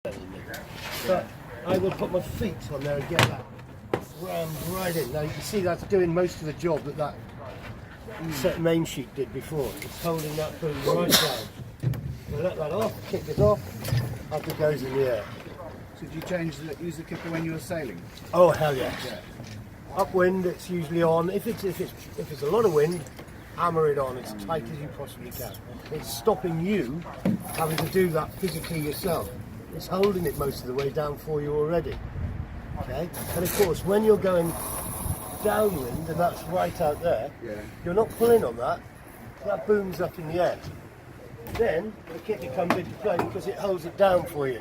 But I will put my feet on there and get that rammed right in. Now you can see that's doing most of the job that set main sheet did before. It's holding that boom right down. We'll let that off, kick it off, up it goes in the air. So did you use the kicker when you were sailing? Oh hell yes. Yeah. Upwind it's usually on. If it's a lot of wind, hammer it on as tight as you possibly can. It's stopping you having to do that physically yourself. It's holding it most of the way down for you already. Okay? And of course when you're going downwind and that's right out there, you're not pulling on that. That boom's up in the air. Then the kicker comes into play because it holds it down for you.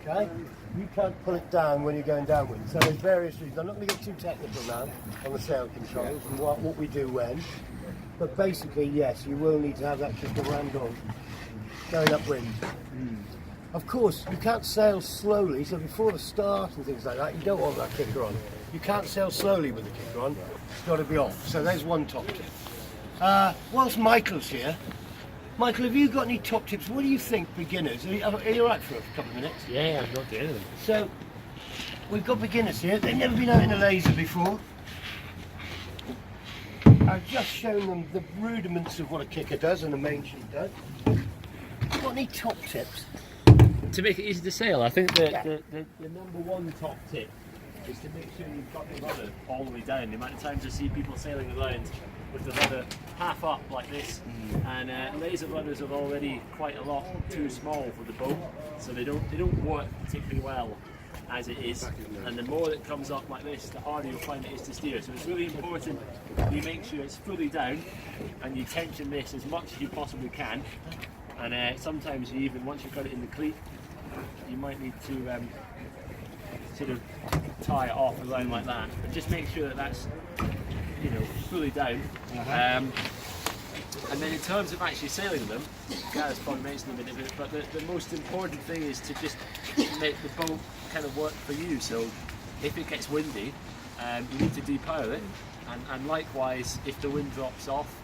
Okay? You can't pull it down when you're going downwind. So there's various reasons. I'm not going to get too technical now on the sail controls and what we do when. But basically, yes, you will need to have that kicker rammed on going upwind. Of course, you can't sail slowly, so before the start and things like that, you don't want that kicker on. You can't sail slowly with the kicker on. It's got to be off. So there's one top tip. Whilst Michael's here, Michael, have you got any top tips? What do you think, beginners? Are you all right for a couple of minutes? Yeah, I'm not doing anything. So, we've got beginners here. They've never been out in a laser before. I've just shown them the rudiments of what a kicker does and a main sheet does. Got any top tips? To make it easy to sail, I think the number one top tip is to make sure you've got the rudder all the way down. The amount of times I see people sailing around with the rudder half up like this, and laser rudders are already quite a lot too small for the boat, so they don't work particularly well as it is. And the more it comes up like this, the harder you'll find it is to steer. So it's really important you make sure it's fully down and you tension this as much as you possibly can. And sometimes you even, once you've got it in the cleat, you might need to sort of tie it off around like that. But just make sure that that's, you know, fully down. And then in terms of actually sailing them, Gareth's probably mentioned them in a bit, but the most important thing is to just make the boat kind of work for you. So if it gets windy, you need to depower it, and likewise if the wind drops off,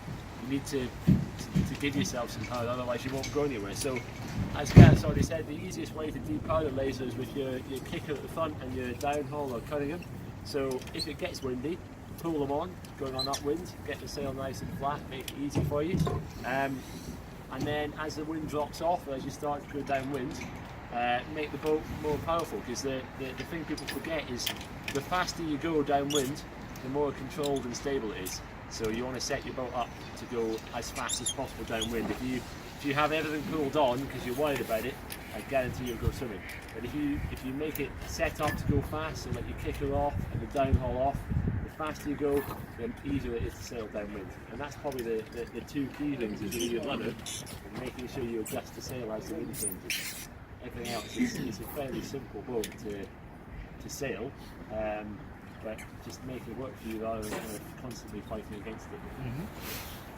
you need to give yourself some power, otherwise you won't go anywhere. So as Gareth's already said, the easiest way to depower the laser is with your kicker at the front and your downhaul or Cunningham. So if it gets windy, pull them on, going on upwind, get the sail nice and flat, make it easy for you. And then as the wind drops off, as you start to go downwind, make the boat more powerful, because the thing people forget is the faster you go downwind, the more controlled and stable it is. So you want to set your boat up to go as fast as possible downwind. If you have everything pulled on because you're worried about it, I guarantee you'll go swimming. But if you make it set up to go fast and let your kicker off and the downhaul off, the faster you go, the easier it is to sail downwind. And that's probably the two key things, is really your rudder and making sure you adjust the sail as the wind changes. Everything else is a fairly simple boat to sail, but just make it work for you rather than kind of constantly fighting against it.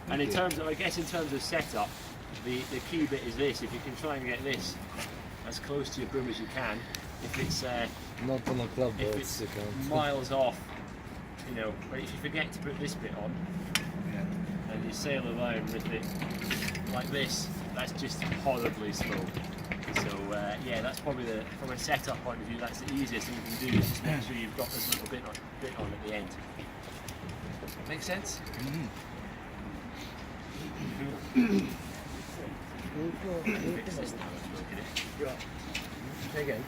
And in terms of, I guess in terms of setup, the key bit is this: if you can try and get this as close to your boom as you can, if it's not on a club boat, if it's miles off, you know, but if you forget to put this bit on and you sail around with it like this, that's just horribly slow. So yeah, that's probably from a setup point of view, that's the easiest thing you can do, is just make sure you've got this little bit on at the end. Make sense? Fix this now, let's look at it. Say again.